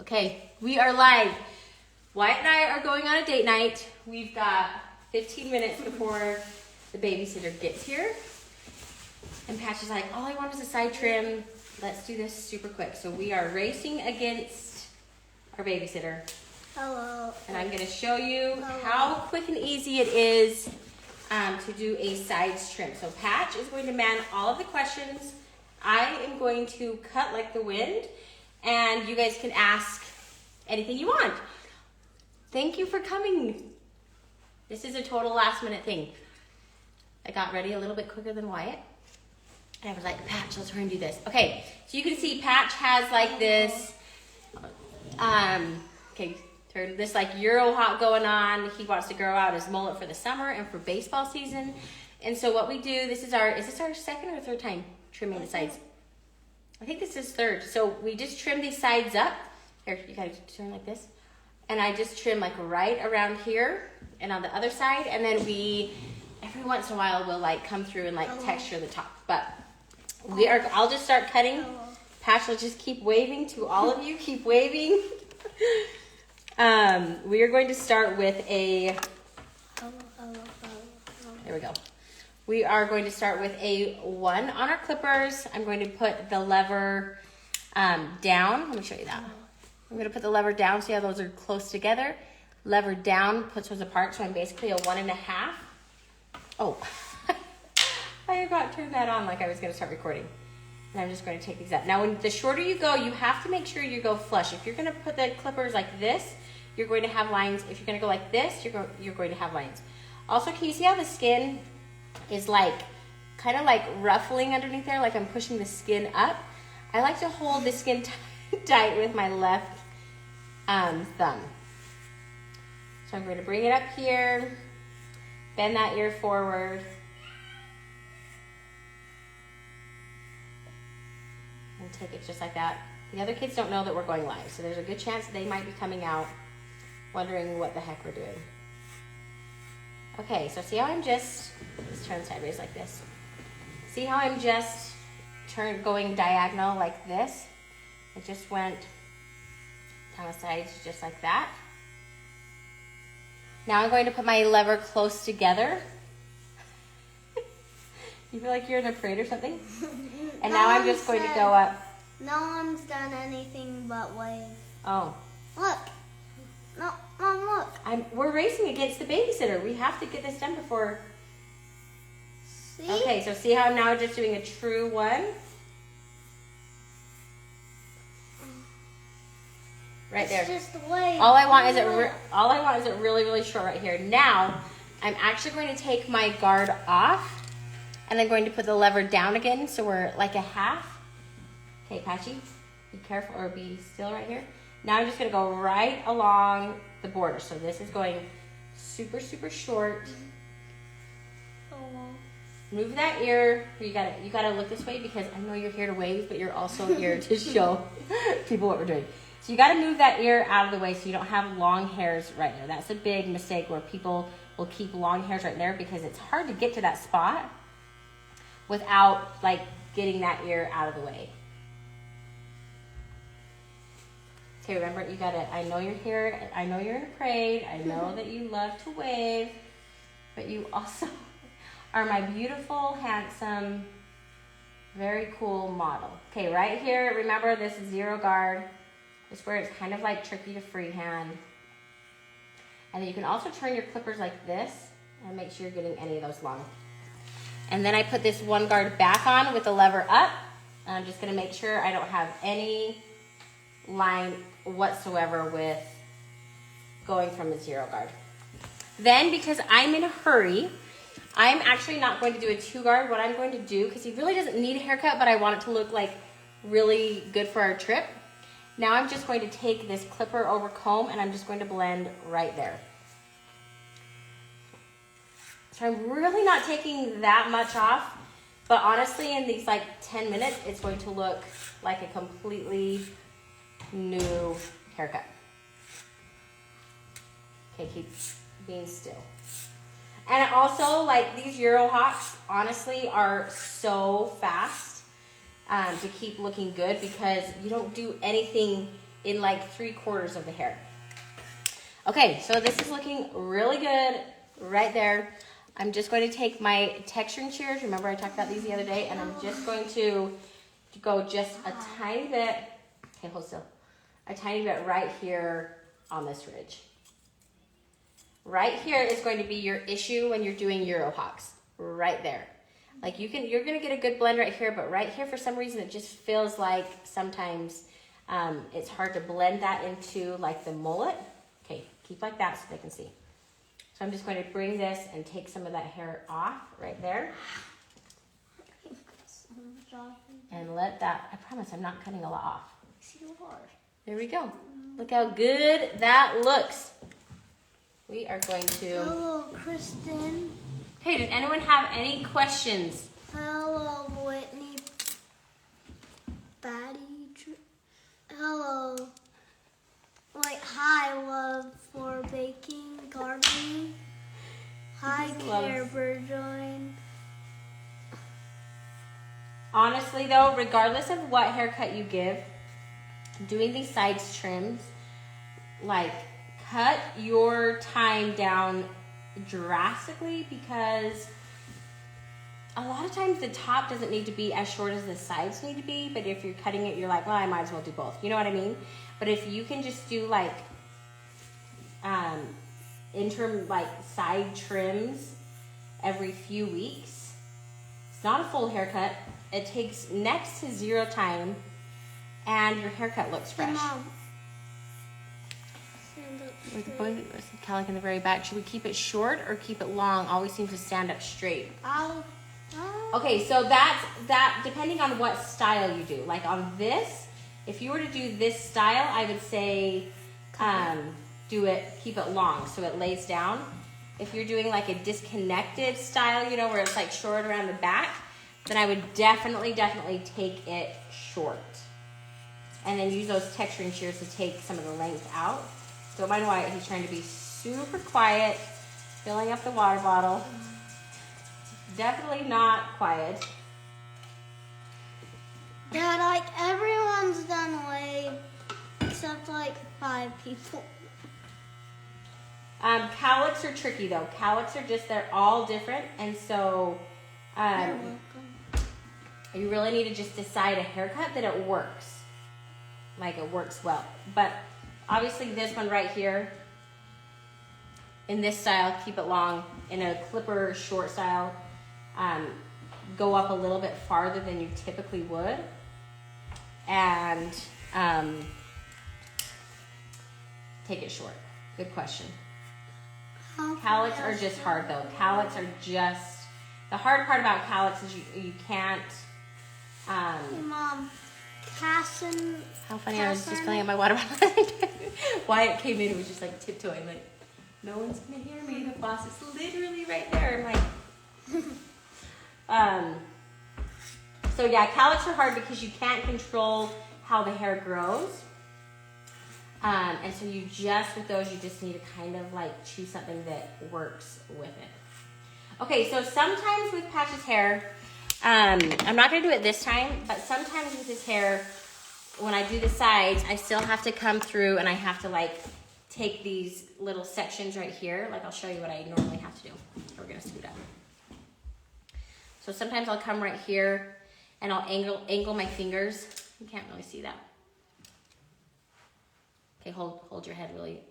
Okay, we are live. Wyatt and I are going on a date night. We've got 15 minutes before the babysitter gets here. And Patch is like, all I want is a side trim. Let's do this super quick. So we are racing against our babysitter. Hello. And I'm gonna show you how quick and easy it is to do a sides trim. So Patch is going to man all of the questions. I am going to cut like the wind. And you guys can ask anything you want. Thank you for coming. This is a total last minute thing. I got ready a little bit quicker than Wyatt. And I was like, Patch, let's hurry and do this. Okay, so you can see Patch has like this, this like Euro hop going on. He wants to grow out his mullet for the summer and for baseball season. And so what we do, is this our second or third time trimming the sides? I think this is third. So we just trim these sides up. Here, you gotta turn like this. And I just trim like right around here and on the other side. And then every once in a while, we'll like come through and like texture the top. But I'll just start cutting. Patch will just keep waving to all of you. Keep waving. We are going to start with there we go. We are going to start with a 1 on our clippers. I'm going to put the lever down. Let me show you that. I'm going to put the lever down. See how those are close together? Lever down puts those apart. So I'm basically a 1.5. Oh, I forgot to turn that on like I was going to start recording. And I'm just going to take these up. Now, when the shorter you go, you have to make sure you go flush. If you're going to put the clippers like this, you're going to have lines. If you're going to go like this, you're going to have lines. Also, can you see how the skin is like kind of like ruffling underneath there, like I'm pushing the skin up? I like to hold the skin tight with my left thumb. So I'm going to bring it up here, bend that ear forward, and take it just like that. The other kids don't know that we're going live, so there's a good chance they might be coming out wondering what the heck we're doing. Okay, so see how I'm let's turn sideways like this. See how I'm just going diagonal like this? It just went down the sides just like that. Now I'm going to put my lever close together. You feel like you're in a parade or something? And now I'm just going to go up. No one's done anything but wave. Oh. Look. No, Mom, look. We're racing against the babysitter. We have to get this done before. See? Okay, so see how I'm now just doing a true 1? Right there. It's just the wave. All I want is it really, really short right here. Now, I'm actually going to take my guard off, and I'm going to put the lever down again, so we're like a half. Okay, Patchy, be careful or be still right here. Now I'm just gonna go right along the border. So this is going super, super short. Move that ear. You gotta look this way because I know you're here to wave, but you're also here to show people what we're doing. So you gotta move that ear out of the way so you don't have long hairs right there. That's a big mistake where people will keep long hairs right there because it's hard to get to that spot without like getting that ear out of the way. Okay, remember, I know you're here, I know you're in a parade, I know that you love to wave, but you also are my beautiful, handsome, very cool model. Okay, right here, remember this is 0 guard. This is where it's kind of like tricky to freehand. And then you can also turn your clippers like this and make sure you're getting any of those long. And then I put this 1 guard back on with the lever up. And I'm just gonna make sure I don't have any line whatsoever with going from the 0 guard. Then, because I'm in a hurry, I'm actually not going to do a 2 guard. What I'm going to do, because he really doesn't need a haircut, but I want it to look like really good for our trip. Now I'm just going to take this clipper over comb and I'm just going to blend right there. So I'm really not taking that much off, but honestly in these like 10 minutes, it's going to look like a completely new haircut. Okay, keep being still. And also, like, these Euro hops, honestly, are so fast to keep looking good because you don't do anything in like 3/4 of the hair. Okay, so this is looking really good right there. I'm just going to take my texturing shears. Remember I talked about these the other day, and I'm just going to go just a tiny bit, okay, hold still, a tiny bit right here on this ridge. Right here is going to be your issue when you're doing Eurohawks, right there. Like you're gonna get a good blend right here, but right here for some reason it just feels like sometimes it's hard to blend that into like the mullet. Okay, keep like that so they can see. So I'm just going to bring this and take some of that hair off right there. And let that, I promise I'm not cutting a lot off. There we go. Look how good that looks. We are going to... Hello, Kristen. Hey, did anyone have any questions? Hello, Whitney. Hello. Like, hi, love for baking, gardening. Hi, Care Burgoyne. Honestly though, regardless of what haircut you give, doing these sides trims, like cut your time down drastically, because a lot of times the top doesn't need to be as short as the sides need to be, but if you're cutting it, you're like, well, I might as well do both. You know what I mean? But if you can just do like interim like side trims every few weeks, it's not a full haircut. It takes next to 0 time, and your haircut looks fresh. Hey, Mom. With the boy cowlick in the very back, should we keep it short or keep it long? Always seems to stand up straight. Okay, so that's that. Depending on what style you do, like on this, if you were to do this style, I would say keep it long so it lays down. If you're doing like a disconnected style, you know, where it's like short around the back, then I would definitely take it short. And then use those texturing shears to take some of the length out. Don't mind Wyatt, he's trying to be super quiet, filling up the water bottle. Definitely not quiet. Dad, like, everyone's done wave except like 5 people. Cowlicks are tricky though. Cowlicks are just, they're all different. And so you really need to just decide a haircut that it works. Like it works well. But obviously this one right here, in this style, keep it long. In a clipper short style, go up a little bit farther than you typically would. And take it short. Good question. Cowlicks are just hard though. Cowlicks are just, the hard part about cowlicks is you can't. Hey, Mom. Casson. How funny, I was just filling up my water bottle. Wyatt came in and was just like tiptoeing, like, no one's gonna hear me. The boss is literally right there. I'm like, so yeah, cowlicks are hard because you can't control how the hair grows. And so you just, with those, you just need to kind of like choose something that works with it. Okay, so sometimes with Patch's hair, I'm not gonna do it this time, but sometimes with his hair, when I do the sides, I still have to come through and I have to like take these little sections right here. Like I'll show you what I normally have to do. We're gonna scoot up. So sometimes I'll come right here and I'll angle my fingers. You can't really see that. Okay, hold your head really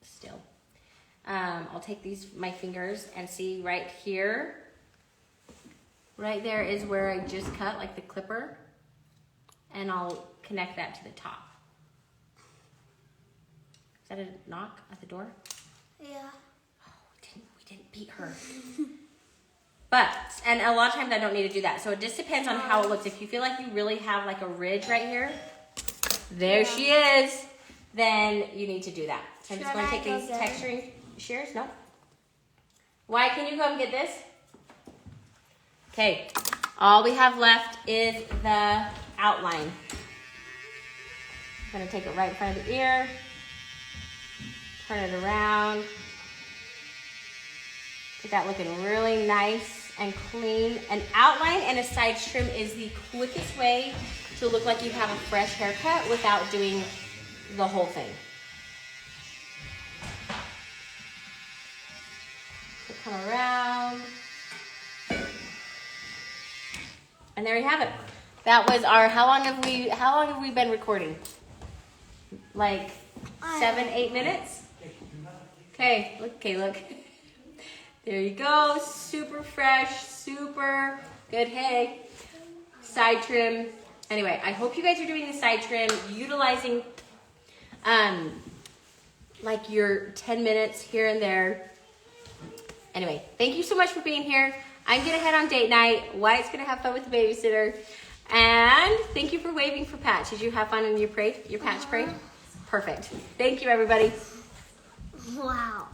still. I'll take my fingers and see right here. Right there is where I just cut, like the clipper, and I'll connect that to the top. Is that a knock at the door? Yeah. Oh, we didn't beat her. And a lot of times I don't need to do that. So it just depends on how it looks. If you feel like you really have like a ridge right here, there she is, then you need to do that. So I'm just going to take these texturing shears. No. Why can you come get this? Okay, all we have left is the outline. I'm gonna take it right in front of the ear, turn it around, get that looking really nice and clean. An outline and a side trim is the quickest way to look like you have a fresh haircut without doing the whole thing. So come around. And there you have it. That was our, how long have we been recording? Like 7, 8 minutes? Okay, look. There you go, super fresh, super good. Hey, side trim. Anyway, I hope you guys are doing the side trim, utilizing like your 10 minutes here and there. Anyway, thank you so much for being here. I'm gonna head on date night. Wyatt's gonna have fun with the babysitter. And thank you for waving for Patch. Did you have fun in your patch parade? Perfect. Thank you, everybody. Wow.